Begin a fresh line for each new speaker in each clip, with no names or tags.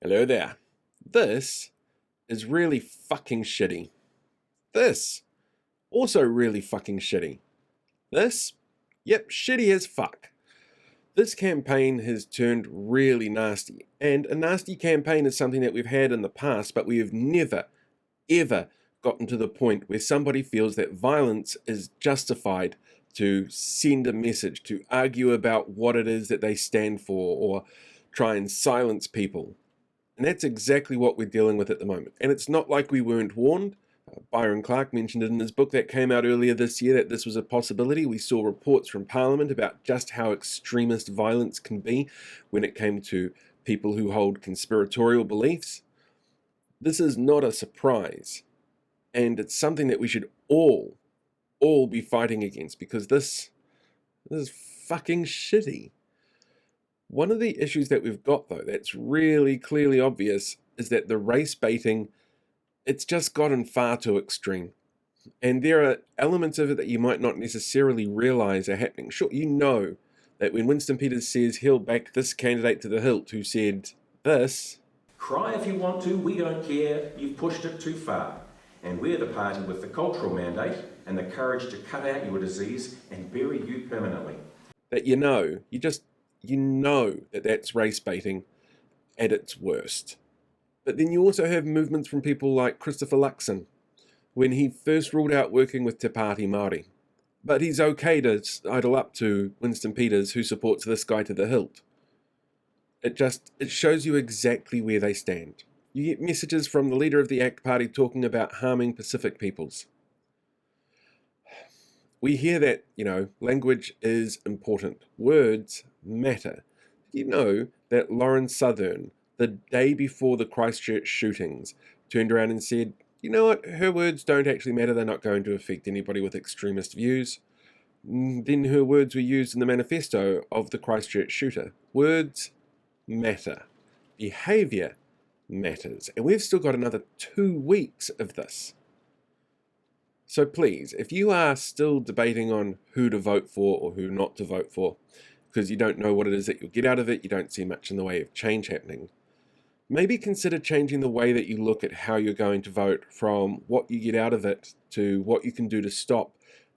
Hello there. This is really fucking shitty. This, also really fucking shitty. This, yep, shitty as fuck. This campaign has turned really nasty, and a nasty campaign is something that we've had in the past, but we have never, ever gotten to the point where somebody feels that violence is justified to send a message, to argue about what it is that they stand for, or try and silence people. And that's exactly what we're dealing with at the moment. And it's not like we weren't warned. Byron Clark mentioned it in his book that came out earlier this year that this was a possibility. We saw reports from Parliament about just how extremist violence can be when it came to people who hold conspiratorial beliefs. This is not a surprise. And it's something that we should all be fighting against, because this is fucking shitty. One of the issues that we've got, though, that's really clearly obvious is that the race baiting, it's just gotten far too extreme. And there are elements of it that you might not necessarily realize are happening. Sure, you know that when Winston Peters says he'll back this candidate to the hilt who said this,
"Cry if you want to, we don't care, you've pushed it too far. And we're the party with the cultural mandate and the courage to cut out your disease and bury you permanently."
that you know that that's race baiting at its worst. But then you also have movements from people like Christopher Luxon, when he first ruled out working with Te Pati Mari. But he's okay to idle up to Winston Peters, who supports this guy to the hilt. It shows you exactly where they stand. You get messages from the leader of the ACT Party talking about harming Pacific peoples. We hear that, language is important. Words matter. You know that Lauren Southern, the day before the Christchurch shootings, turned around and said, you know what, her words don't actually matter, they're not going to affect anybody with extremist views. Then her words were used in the manifesto of the Christchurch shooter. Words matter. Behaviour matters. And we've still got another 2 weeks of this. So please, if you are still debating on who to vote for or who not to vote for, because you don't know what it is that you'll get out of it, you don't see much in the way of change happening, maybe consider changing the way that you look at how you're going to vote, from what you get out of it to what you can do to stop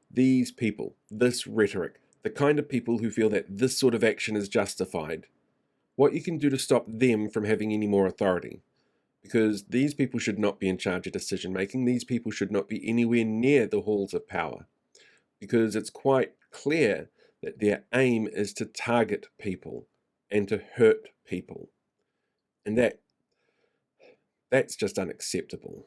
these people, this rhetoric, the kind of people who feel that this sort of action is justified, what you can do to stop them from having any more authority. Because these people should not be in charge of decision making. These people should not be anywhere near the halls of power. Because it's quite clear that their aim is to target people and to hurt people. And that's just unacceptable.